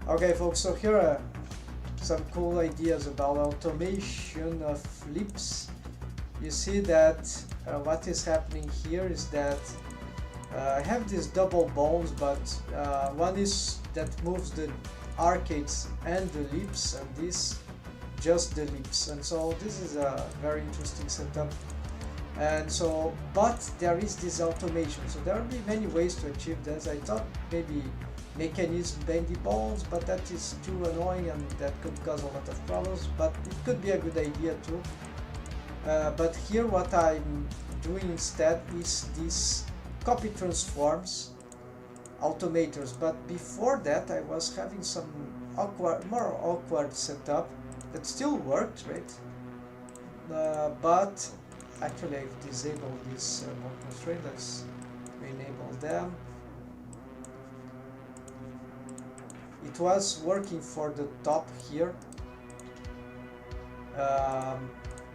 Okay folks, so here are some cool ideas about automation of leaps. You see that what is happening here is that I have these double bones, but one is that moves the arcades and the leaps, and this just the leaps. And so this is a very interesting setup. And so, but there is this automation, so there will be many ways to achieve this. I thought maybe mechanism bendy bones, but that is too annoying and that could cause a lot of problems, but it could be a good idea too. But here what I'm doing instead is these copy transforms automators. But before that I was having some more awkward setup that still worked, right? But actually I've disabled this mode constraint. Let's enable them. It was working for the top here,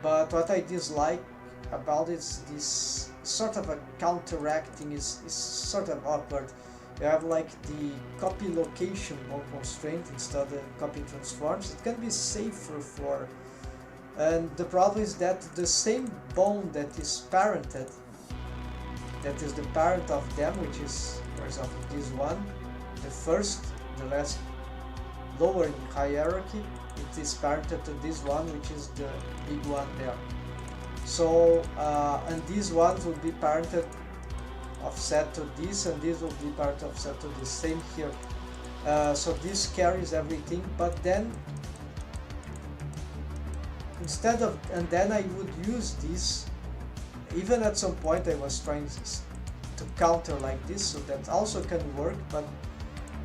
but what I dislike about it is this sort of a counteracting is sort of awkward. You have like the copy location mode constraint instead of the copy transforms. It can be safer for, and the problem is that the same bone that is parented, that is the parent of them, which is for example this one, the first, the last lower in hierarchy, it is parented to this one, which is the big one there. So and these ones will be parented offset to this, and this will be parented offset to the same here. So this carries everything, but then instead of, and then I would use this, even at some point I was trying to counter like this, so that also can work, but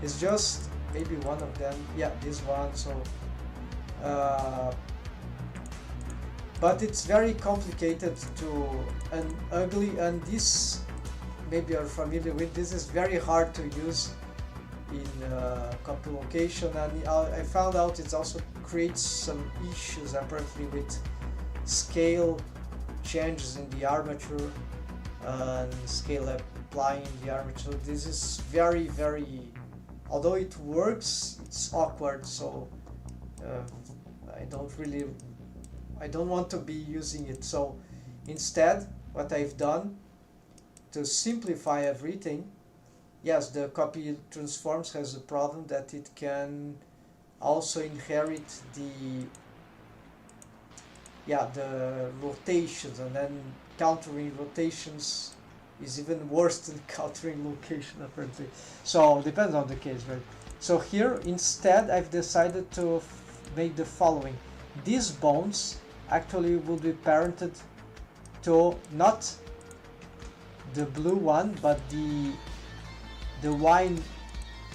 it's just maybe one of them, yeah, this one. So but it's very complicated to, and ugly, and this maybe you're familiar with, this is very hard to use in copy location, and I found out it also creates some issues apparently with scale changes in the armature and scale applying the armature. This is very, although it works, it's awkward, so I don't want to be using it. So instead what I've done to simplify everything, yes, the copy transforms has a problem that it can also inherit the rotations, and then countering rotations is even worse than countering location apparently. So depends on the case, right? So here instead I've decided to make the following. These bones actually will be parented to not the blue one, but the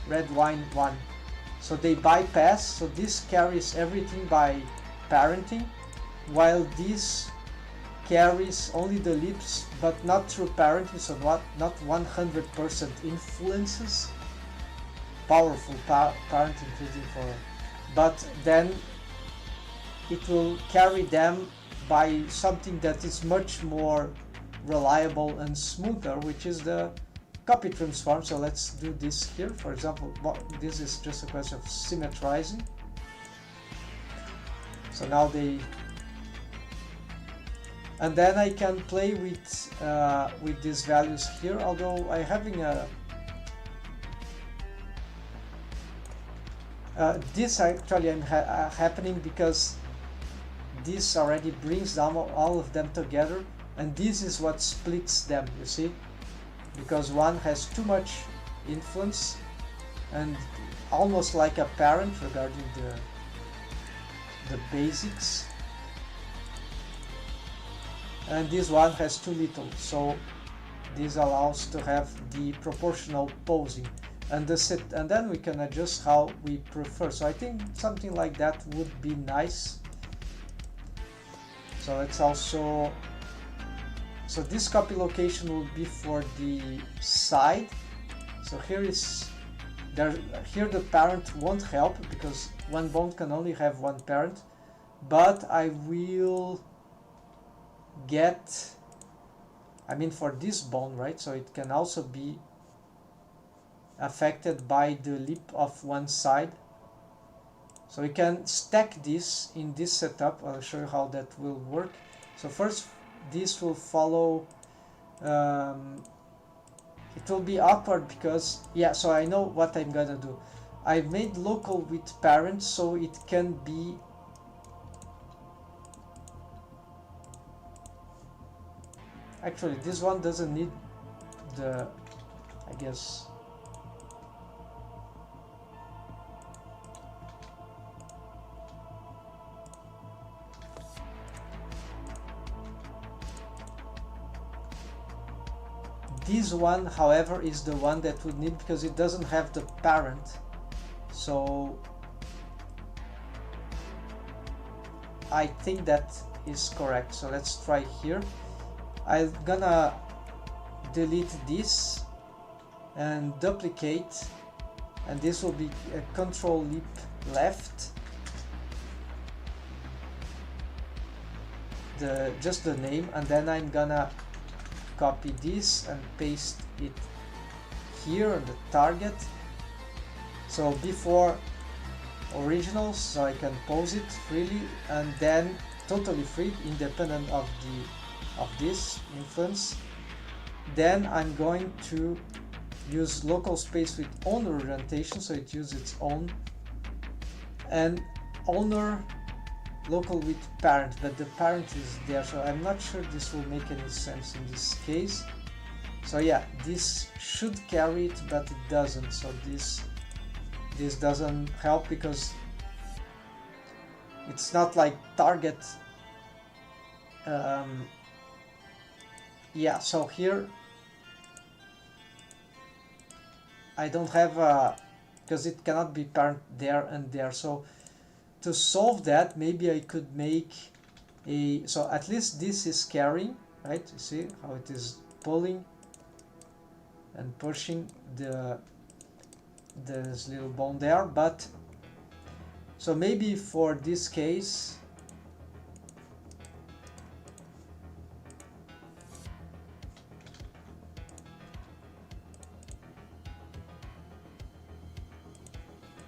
red wine one. So they bypass, so this carries everything by parenting, while this carries only the leaps, but not through parenting, so not 100% influences, powerful parenting including for, but then it will carry them by something that is much more reliable and smoother, which is the copy transform. So let's do this here. For example, this is just a question of symmetrizing. So now and then I can play with these values here, although I'm having a this actually happening because this already brings down all of them together, and this is what splits them, you see, because one has too much influence and almost like a parent regarding the basics, and this one has too little, so this allows to have the proportional posing, and and then we can adjust how we prefer. So I think something like that would be nice. So it's also, so this copy location will be for the side. So here the parent won't help because one bone can only have one parent, but I will get, I mean for this bone, right? So it can also be affected by the leap of one side. So we can stack this in this setup. I'll show you how that will work. So first, this will follow. It will be awkward because, yeah, so I know what I'm gonna do. I've made local with parent, so it can be actually this one doesn't need the, I guess, this one, however, is the one that would need because it doesn't have the parent. So I think that is correct. So let's try here. I'm gonna delete this and duplicate, and this will be a control leap left, just the name, and then I'm gonna copy this and paste it here on the target. So before originals, so I can pose it freely, and then totally free, independent of this influence. Then I'm going to use local space with owner orientation, so it uses its own, and owner local with parent, but the parent is there, so I'm not sure this will make any sense in this case. So yeah, this should carry it, but it doesn't. So this doesn't help because it's not like target. Yeah, so here I don't have because it cannot be parent there and there. So to solve that, maybe I could make so at least this is carrying, right? You see how it is pulling and pushing this little bone there, but so maybe for this case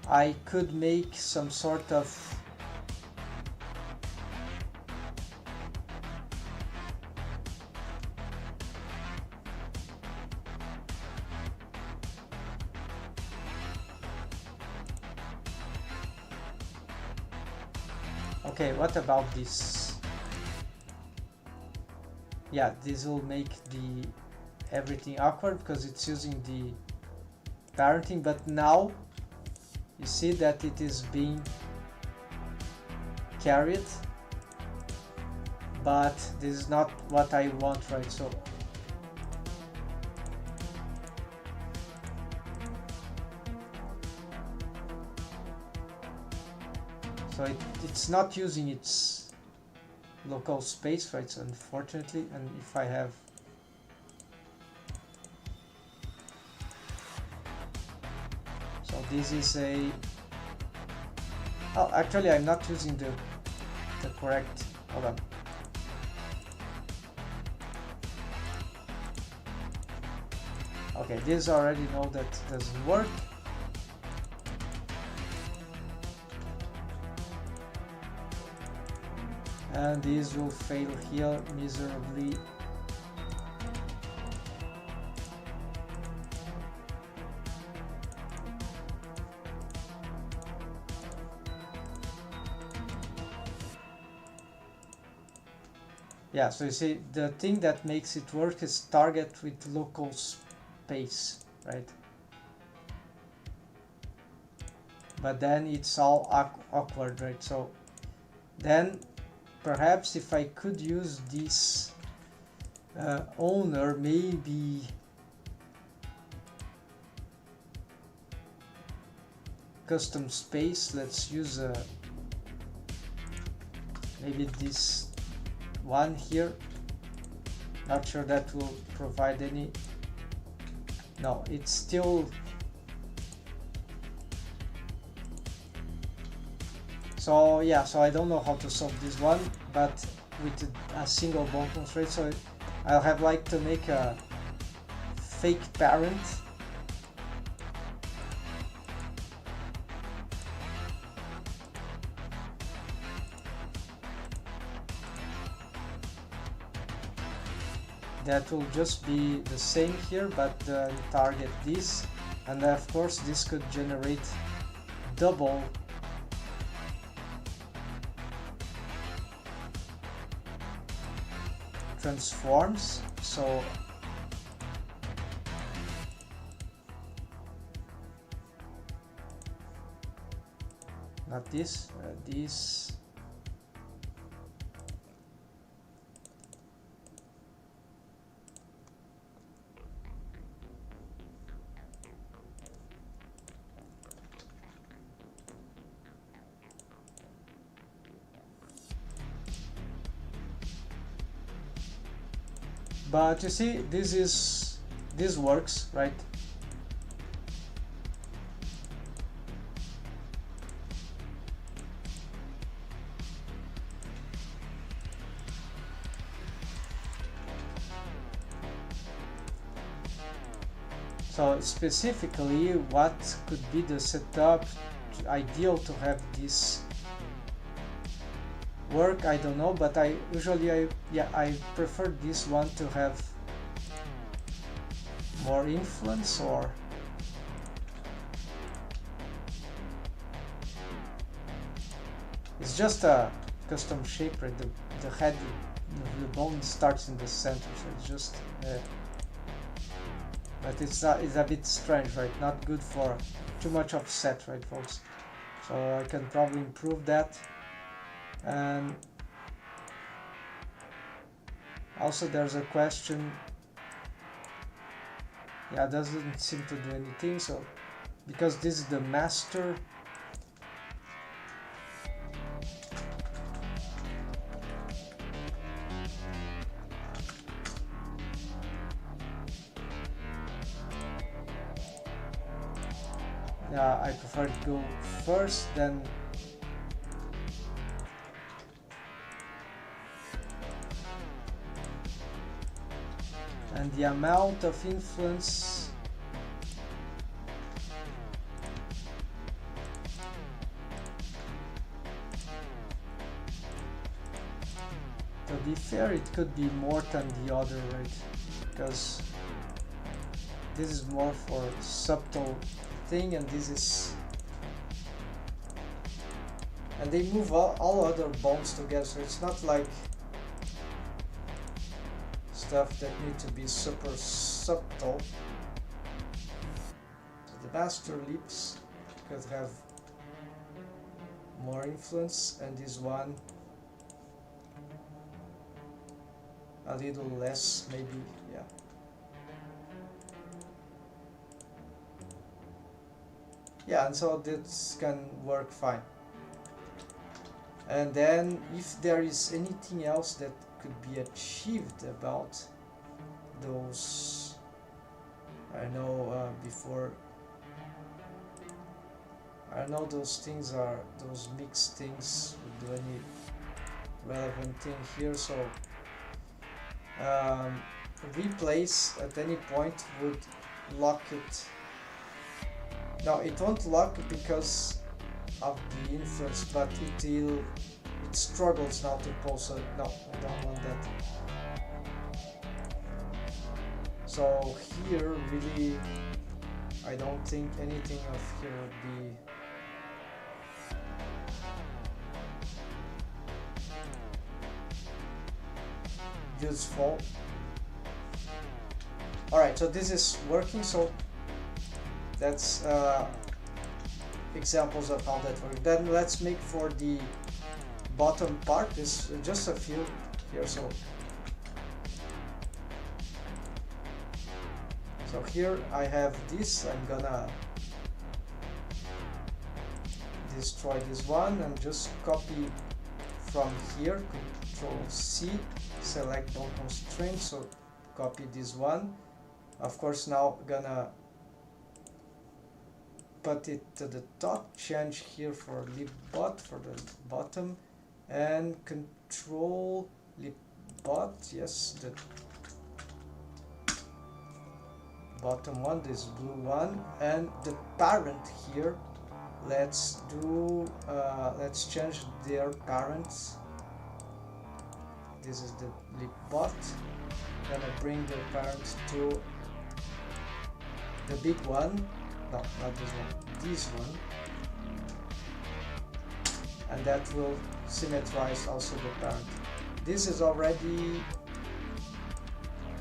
I could make some sort of okay, what about this? Yeah, this will make the everything awkward because it's using the parenting, but now you see that it is being carried, but this is not what I want, right? So it's not using its local space, right? So unfortunately, and if I have this is a actually I'm not using the correct, hold on, okay, this already know that doesn't work. And this will fail here miserably. Yeah, so you see the thing that makes it work is target with local space, right? But then it's all awkward, right? So then perhaps if I could use this owner, maybe custom space, let's use maybe this one here. Not sure that will provide any, no, it's still, so yeah, so I don't know how to solve this one, but with a single bone constraint. So I'll have like to make a fake parent, that will just be the same here, but target this, and of course this could generate double transforms. So not this, this. But you see, this works, right? So specifically, what could be the setup ideal to have this work? I don't know, but I prefer this one to have more influence, or it's just a custom shape, right? The head, the bone starts in the center, so it's just but it's a bit strange, right? Not good for too much offset, right, folks? So I can probably improve that. And also there's a question, yeah, doesn't seem to do anything. So because this is the master, yeah, I prefer to go first, then and the amount of influence to be fair, it could be more than the other, right? Because this is more for subtle thing, and this is, and they move all other bones together, so it's not like stuff that need to be super subtle. So the master lips could have more influence, and this one a little less, maybe, yeah. Yeah, and so this can work fine. And then if there is anything else that could be achieved about those, I know before, I know those things are, those mixed things would do any relevant thing here, so replace at any point would lock it. No, it won't lock because of the influence, but it struggles now to pulse it. No, I don't want that. So here, really, I don't think anything of here would be useful. Alright, so this is working, so that's examples of how that works. Then let's make for the bottom part, is just a few here. So here I have this, I'm gonna destroy this one and just copy from here, Control C, select bone constraint, so copy this one. Of course, now gonna put it to the top, change here for lip bot for the bottom, and Control lip bot, yes, the bottom one, this blue one, and the parent here, let's change their parents. This is the lip bot, gonna bring the parent to the big one. No, not this one, this one. And that will symmetrize also the parent. This is already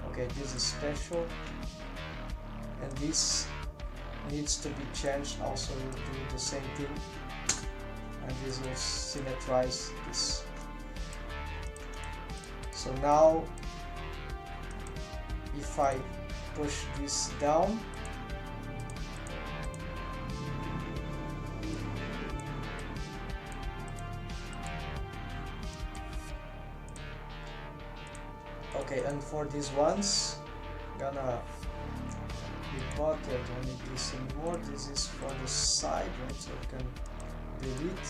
okay, this is special, and this needs to be changed also to do the same thing, and this will symmetrize this. So now if I push this down, okay, and for these ones, gonna be bought. I don't need this anymore. This is for the side, right? So I can delete.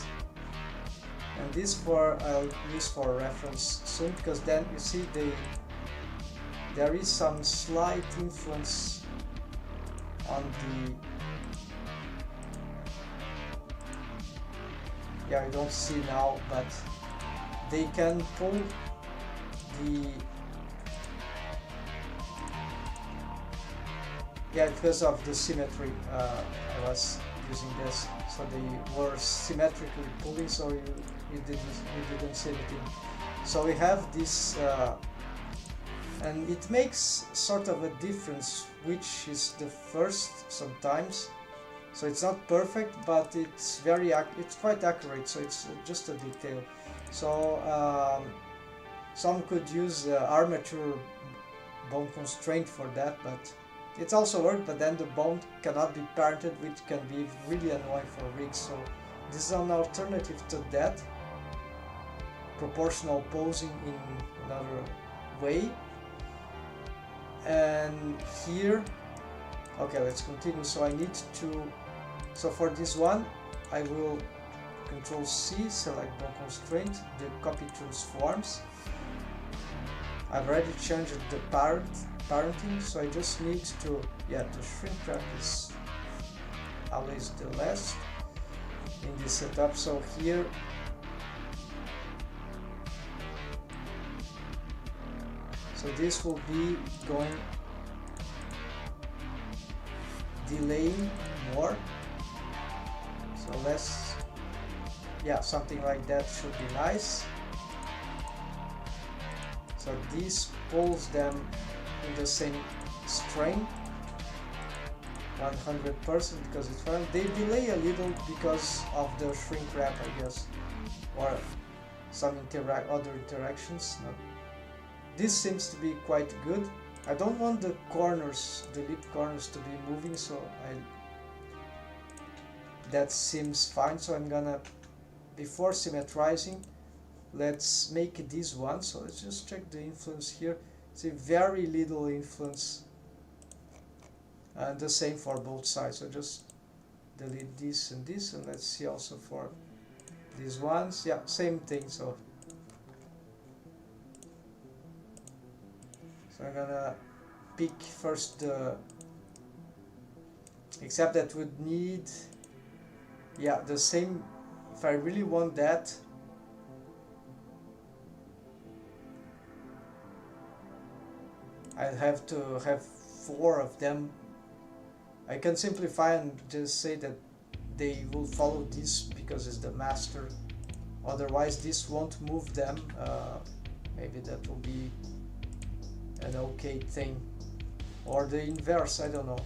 And this I'll use for reference soon, because then you see there is some slight influence on the. Yeah, I don't see now, but they can pull the. Yeah, because of the symmetry, I was using this, so they were symmetrically pulling, so you didn't see anything. So we have this, and it makes sort of a difference which is the first sometimes. So it's not perfect, but it's it's quite accurate. So it's just a detail. So some could use armature bone constraint for that, but it's also worked, but then the bone cannot be parented, which can be really annoying for rigs. So this is an alternative to that. Proportional posing in another way. And here, okay, let's continue. So I need to, so for this one, I will Control C, select bone constraint, the copy transforms. I've already changed the parenting, so I just need to, yeah, the shrink wrap is always the last in this setup. So here, so this will be going delaying more, so less, yeah, something like that should be nice. So this pulls them in the same strain, 100%, because it's fun. They delay a little because of the shrink wrap, I guess, or some other interactions. No. This seems to be quite good. I don't want the corners, the lip corners, to be moving, so that seems fine. So I'm gonna, before symmetrizing, let's make this one. So let's just check the influence here. See, very little influence, and the same for both sides. So just delete this, and let's see also for these ones. Yeah, same thing. So I'm gonna pick first the, except that would need, yeah, the same. If I really want that, I have to have 4 of them. I can simplify and just say that they will follow this because it's the master. Otherwise this won't move them. Maybe that will be an okay thing. Or the inverse, I don't know.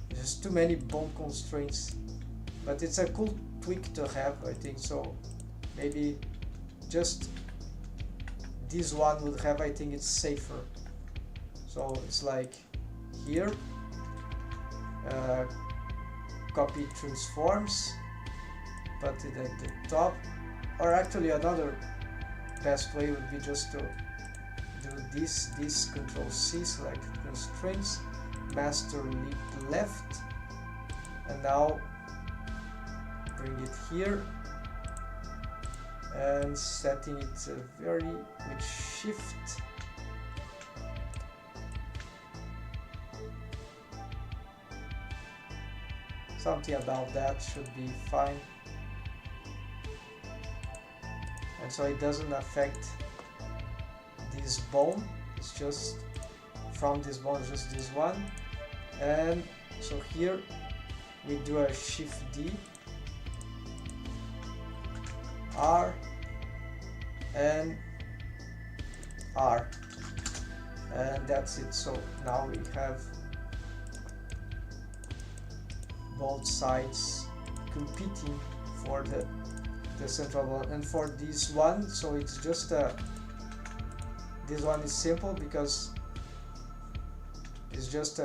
There's too many bone constraints. But it's a cool tweak to have, I think. So maybe just this one would have, I think it's safer. So it's like here, copy transforms, put it at the top, or actually another best way would be just to do this Control C, select constraints, master lip left, and now bring it here, and setting it with shift. Something about that should be fine, and so it doesn't affect this bone. It's just from this bone, just this one. And so here we do a Shift D, R, and R, and that's it. So now we have both sides competing for the central bone. And for this one, so it's just this one is simple because it's just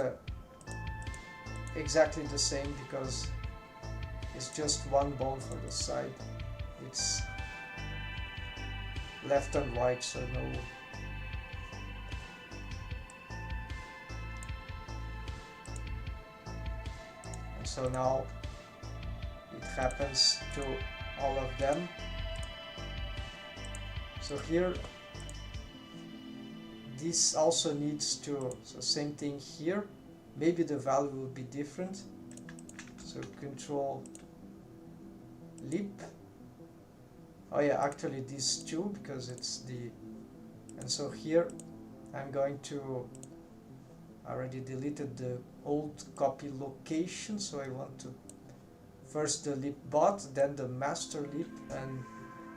exactly the same, because it's just one bone for the side. It's left and right, so no. And so now it happens to all of them. So here this also needs to, so same thing here, maybe the value will be different. So control lip. Oh yeah, actually these two, because it's the, and so here I'm going to, I already deleted the old copy location, so I want to first the lip bot, then the master lip, and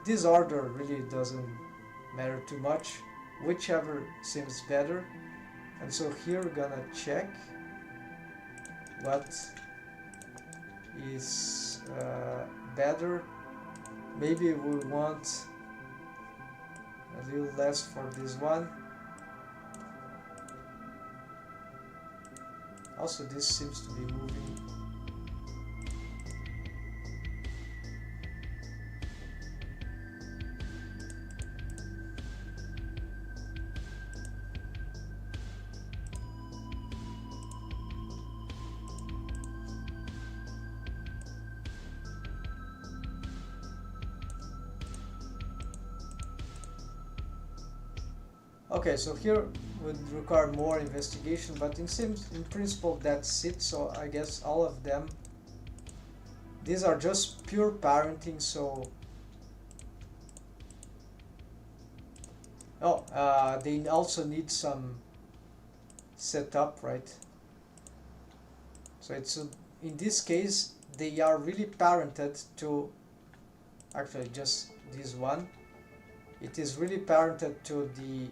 this order really doesn't matter too much, whichever seems better. And so here we're gonna check what is better. Maybe we want a little less for this one. Also, this seems to be moving. Okay, so here would require more investigation, but in principle that's it. So I guess all of them, these are just pure parenting. So they also need some setup, right? So it's in this case they are really parented to, actually just this one, it is really parented to the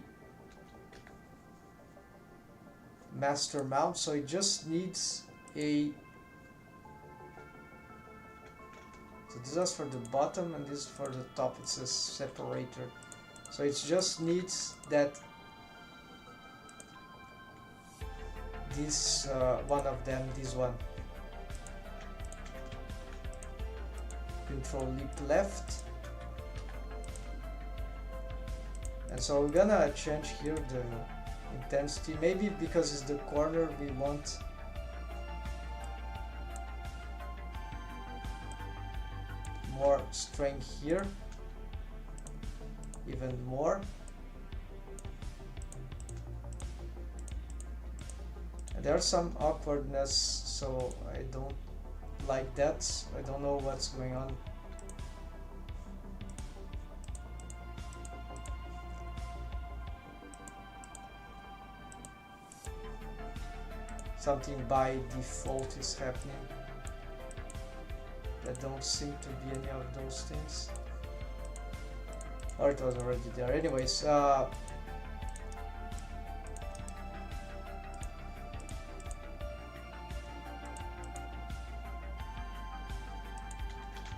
master mount, so it just needs a, so this is for the bottom and this is for the top, it's a separator, so it just needs that this one of them, this one, control lip left, and so we're gonna change here the intensity, maybe because it's the corner we want more strength here, even more, and there's some awkwardness, so I don't like that. I don't know what's going on. Something by default is happening. There don't seem to be any of those things. Or it was already there. Anyways,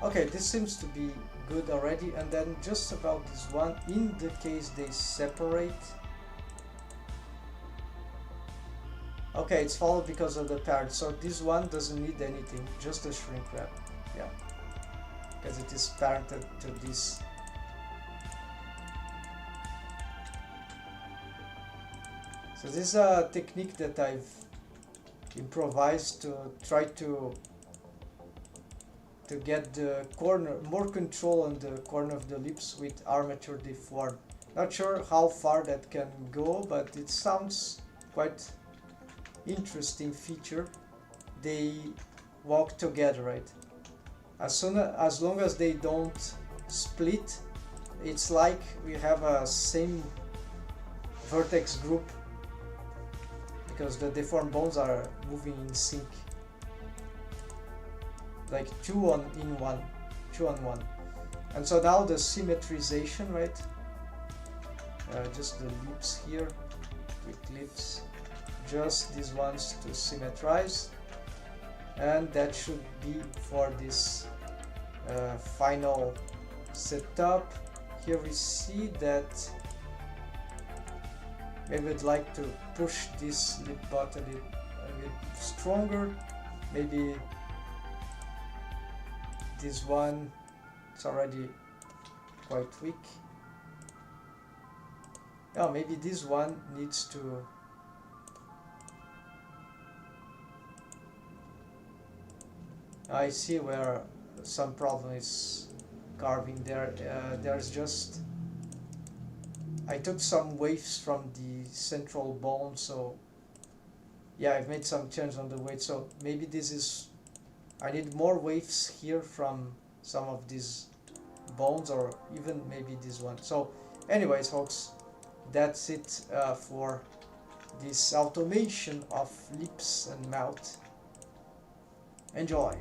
okay, this seems to be good already. And then just about this one, in the case they separate. Okay, it's followed because of the parent, so this one doesn't need anything, just a shrink wrap, yeah, because it is parented to this. So this is a technique that I've improvised to try to get the corner, more control on the corner of the lips with armature deform. Not sure how far that can go, but it sounds quite interesting feature. They walk together, right? As long as they don't split, it's like we have a same vertex group because the deformed bones are moving in sync, like two on one. And so now the symmetrization, right? Just the lips here, quick lips, just these ones to symmetrize, and that should be for this final setup. Here we see that maybe I'd like to push this lip bud a bit stronger. Maybe this one, it's already quite weak. Oh, maybe this one needs to I see where some problem is carving there. There's just I took some waves from the central bone, so yeah, I've made some change on the weight, so maybe this is I need more waves here from some of these bones, or even maybe this one. So anyways, folks, that's it for this automation of lips and mouth. Enjoy!